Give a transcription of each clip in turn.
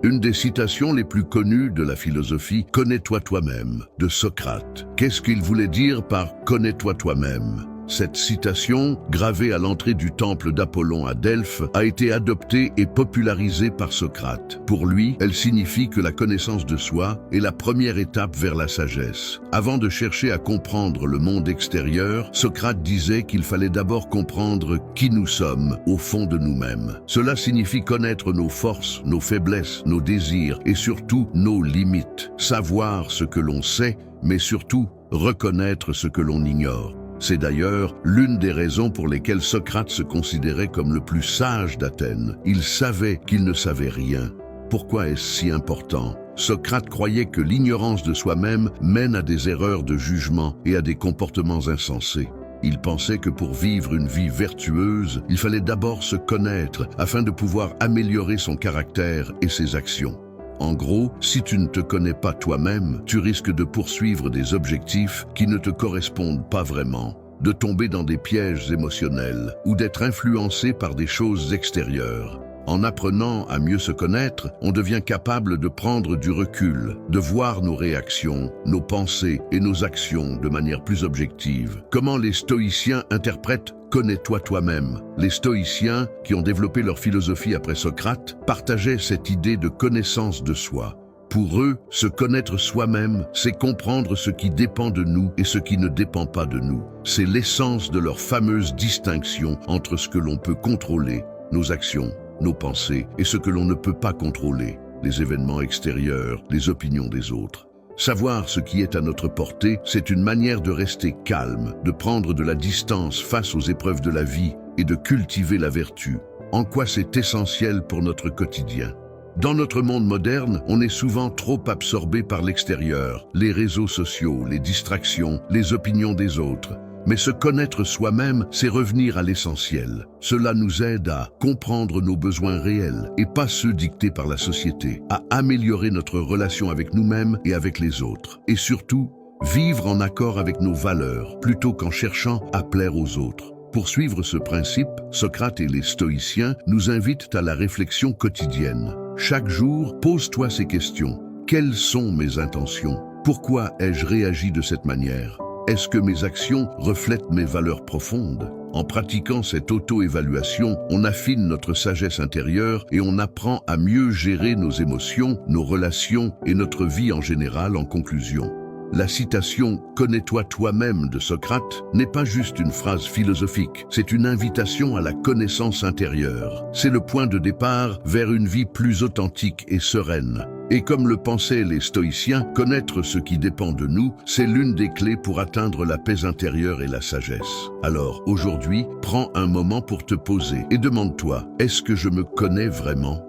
Une des citations les plus connues de la philosophie, « Connais-toi toi-même » de Socrate. Qu'est-ce qu'il voulait dire par « Connais-toi toi-même » ? Cette citation, gravée à l'entrée du temple d'Apollon à Delphes, a été adoptée et popularisée par Socrate. Pour lui, elle signifie que la connaissance de soi est la première étape vers la sagesse. Avant de chercher à comprendre le monde extérieur, Socrate disait qu'il fallait d'abord comprendre qui nous sommes au fond de nous-mêmes. Cela signifie connaître nos forces, nos faiblesses, nos désirs et surtout nos limites. Savoir ce que l'on sait, mais surtout reconnaître ce que l'on ignore. C'est d'ailleurs l'une des raisons pour lesquelles Socrate se considérait comme le plus sage d'Athènes. Il savait qu'il ne savait rien. Pourquoi est-ce si important ? Socrate croyait que l'ignorance de soi-même mène à des erreurs de jugement et à des comportements insensés. Il pensait que pour vivre une vie vertueuse, il fallait d'abord se connaître afin de pouvoir améliorer son caractère et ses actions. En gros, si tu ne te connais pas toi-même, tu risques de poursuivre des objectifs qui ne te correspondent pas vraiment, de tomber dans des pièges émotionnels ou d'être influencé par des choses extérieures. En apprenant à mieux se connaître, on devient capable de prendre du recul, de voir nos réactions, nos pensées et nos actions de manière plus objective. Comment les stoïciens interprètent « Connais-toi toi-même ». Les stoïciens, qui ont développé leur philosophie après Socrate, partageaient cette idée de connaissance de soi. Pour eux, se connaître soi-même, c'est comprendre ce qui dépend de nous et ce qui ne dépend pas de nous. C'est l'essence de leur fameuse distinction entre ce que l'on peut contrôler, nos actions, nos pensées, et ce que l'on ne peut pas contrôler, les événements extérieurs, les opinions des autres. Savoir ce qui est à notre portée, c'est une manière de rester calme, de prendre de la distance face aux épreuves de la vie et de cultiver la vertu. En quoi c'est essentiel pour notre quotidien ? Dans notre monde moderne, on est souvent trop absorbé par l'extérieur, les réseaux sociaux, les distractions, les opinions des autres. Mais se connaître soi-même, c'est revenir à l'essentiel. Cela nous aide à comprendre nos besoins réels et pas ceux dictés par la société, à améliorer notre relation avec nous-mêmes et avec les autres. Et surtout, vivre en accord avec nos valeurs, plutôt qu'en cherchant à plaire aux autres. Pour suivre ce principe, Socrate et les stoïciens nous invitent à la réflexion quotidienne. Chaque jour, pose-toi ces questions. Quelles sont mes intentions ? Pourquoi ai-je réagi de cette manière ? Est-ce que mes actions reflètent mes valeurs profondes ? En pratiquant cette auto-évaluation, on affine notre sagesse intérieure et on apprend à mieux gérer nos émotions, nos relations et notre vie en général. En conclusion, la citation « Connais-toi toi-même » de Socrate n'est pas juste une phrase philosophique, c'est une invitation à la connaissance intérieure. C'est le point de départ vers une vie plus authentique et sereine. Et comme le pensaient les stoïciens, connaître ce qui dépend de nous, c'est l'une des clés pour atteindre la paix intérieure et la sagesse. Alors, aujourd'hui, prends un moment pour te poser et demande-toi, est-ce que je me connais vraiment ?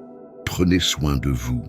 Prenez soin de vous.